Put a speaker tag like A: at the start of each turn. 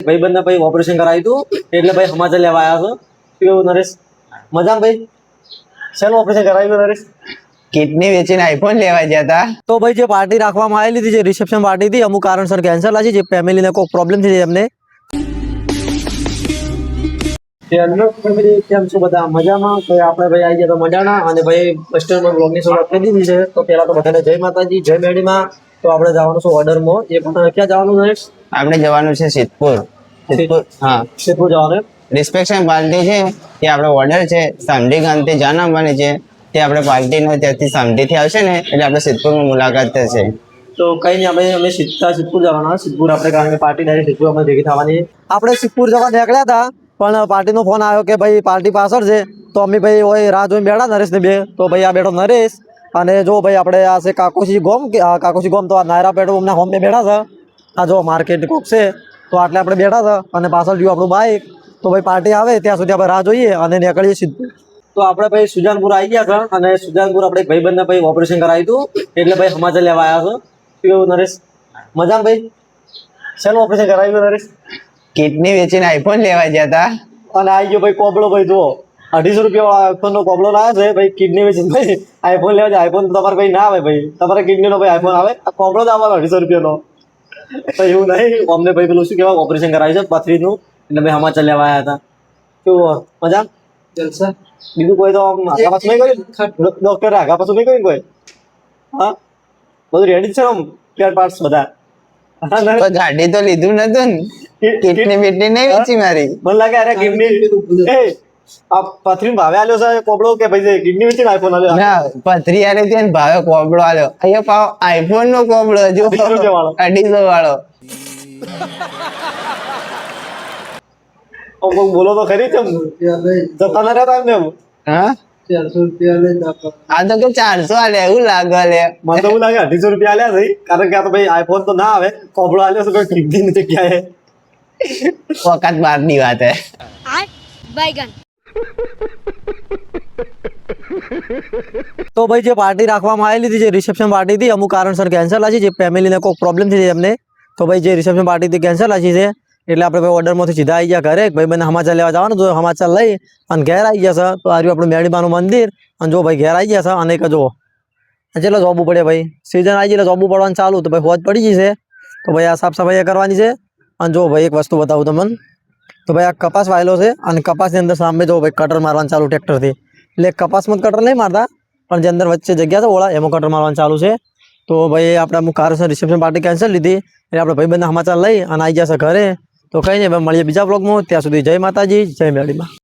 A: ભાઈબંધ ને ભાઈ ઓપરેશન કરાવ્યું હતું એટલે ભાઈ સમાચાર લેવા આવ્યા છો કેવું નરેશ મજામાં ભાઈ શેનું ઓપરેશન કરાવ્યું નરેશ
B: કિડની વેચીને આઈફોન લેવા ગયા હતા
A: તો ભાઈ જે પાર્ટી રાખવામાં આવેલી હતી જે રિસેપ્શન પાર્ટી હતી અમુક કારણસર કેન્સલ હતી જે ફેમિલીને કોઈ પ્રોબ્લેમ થઈ એમને કેમ શું બધા મજામાં તો આપણે ભાઈ આવી ગયા તો મજાના અને ભાઈ વેસ્ટર્ન બ્લોગની શરૂઆત કરી દીધી છે તો પહેલા તો બધાને જય માતાજી જય મેડીમાં તો આપણે જવાનું છે ઓર્ડરમાં એ પણ ક્યાં જવાનું નરેશ
B: આપણે જવાનું છે સિદ્ધપુર હા
A: સિદ્ધપુર જવાનું
B: રિસ્પેક્શન પાર્ટી છે તે આપણે ઓર્ડર છે સમઢી ગામથી જાન આવવાની છે તે આપણે પાર્ટીનો ત્યાંથી સમઢીથી આવશે ને એટલે આપણે સિદ્ધપુરમાં મુલાકાત થશે
A: તો કઈ નહીં અમે સીધા સિદ્ધપુર જવાના સિદ્ધપુર આપણે કારણ કે પાર્ટી ડાયરેક્ટ સિદ્ધપુર અમે ભેગી થવાની આપણે સિદ્ધપુર જવા નીકળ્યા હતા પણ પાર્ટીનો ફોન આવ્યો કે ભાઈ પાર્ટી પાછળ છે તો અમે ભાઈ હોય રાહ જોઈને બેઠા નરેશ ને બે તો ભાઈ આ બેઠો નરેશ અને જો ભાઈ આપણે આ છે કાકોશી ગોમ તો આ નાયરા પેટો અમને હોમ બેઠા છે આ જો માર્કેટ કોક છે તો આટલે આપણે બેઠા છે અને પાછળ ગયું આપણું બાઇક તો ભાઈ પાર્ટી આવે ત્યાં સુધી આપણે રાહ જોઈએ અને નીકળીએ સિદ્ધપુર તો આપણે ભાઈ સુજાનપુર આવી ગયા હતા અને સુજાનપુર આપણે ભાઈબંધ ને ભાઈ ઓપરેશન કરાવ્યું હતું એટલે ભાઈ સમાચાર લેવા આવ્યા છો કેવું નરેશ મજામાં ભાઈ શેનું ઓપરેશન કરાવ્યું નરેશ
B: કિડની વેચીને આઈફોન લેવા ગયા હતા
A: અને આવી ગયો ભાઈ કોબળો ભાઈ જુઓ 250 રૂપિયા આઈફોન નો કોબળો લાવ્યો છે ભાઈ કિડની વેચીને ભાઈ આઈફોન લેવા જાય આઈફોન તમારે ભાઈ ના આવે ભાઈ તમારે કિડની નો ભાઈ આઈફોન આવે આ કોબળો જ આવવાનો 250 રૂપિયાનો તો એવું નહીં અમને ભાઈ પેલું શું કહેવાય ઓપરેશન કરાવ્યું છે પથરીનું એટલે ભાઈ સમાચાર લેવા આવ્યા હતા કેવું મજા જલસા બીજું કોઈ તો આગા પાછું નહીં કર્યું ડોક્ટરે આગા પાછું નહીં કર્યું કોઈ હા બધું રેડી છે આમ સ્પેર પાર્ટ્સ બધા
B: ગાડી તો લીધું નતું ને કિડની બીડની નહીં વેચી મારી
A: મને લાગે અરે કિડની એ આ પથરી ભાવે આલ્યો છે કોબળો કે ભાઈ કિડની વેચીને આઈફોન આલ્યો
B: ના પથરી આલે ત્યાં ભાવે કોબળો આલ્યો અહીંયા પાવ આઈફોન નો કોબળો જો
A: 250 વાળો
B: 250 વાળો
A: બોલો તો ખરી છે જતા ના રહેતા એમને
B: હા
A: 400 રૂપિયા લઈને
B: આ તો કે 400 આલે એવું લાગે લે
A: મને તો એવું લાગે 250 રૂપિયા આલ્યા છે કારણ કે આ તો ભાઈ આઈફોન તો ના આવે કોબળો આલ્યો છે કોઈ કિડની ની જગ્યાએ
B: વખત બારની વાત હે
C: बैगन
A: તો ભાઈ જે પાર્ટી રાખવામાં આવેલી હતી જે રિસેપ્શન પાર્ટી હતી અમુક કારણસર કેન્સલ હતી જે ફેમિલીને કોઈ પ્રોબ્લેમ થઈ એમને તો ભાઈ જે રિસેપ્શન પાર્ટી હતી કેન્સલ હતી છે એટલે આપણે ભાઈ ઓર્ડરમાંથી સીધા આવી ગયા ઘરે ભાઈ બંને સમાચાર લેવા જવાનું તો સમાચાર લઈ અને ઘેર આવી ગયા છે તો આ રહ્યું આપણું મેડીબાનું મંદિર અને જો ભાઈ ઘેર આવી ગયા છે અને એક જો ચલો જોબુ પડે ભાઈ સિઝન આવી એટલે જોબુ પડવાનું ચાલુ તો ભાઈ ફોજ પડી ગઈ છે તો ભાઈ આ સાફ સફાઈ કરવાની છે અને જો ભાઈ એક વસ્તુ બતાવું તમને તો ભાઈ આ કપાસ વાયેલો છે અને કપાસની અંદર સામે જો ભાઈ કટર મારવાનું ચાલુ ટ્રેક્ટરથી એટલે કપાસમાં કટર નહીં મારતા પણ જે અંદર વચ્ચે જગ્યા છે ઓળા એમાં કટર મારવાનું ચાલુ છે તો ભાઈ આપણે અમુક કારણસર રિસેપ્શન પાર્ટી કેન્સલ લીધી એટલે આપણે ભાઈ બંને સમાચાર લઈ અને આવી જશે ઘરે તો કંઈ નહીં ભાઈ મળીએ બીજા બ્લોગમાં ત્યાં સુધી જય માતાજી જય મેડીમાં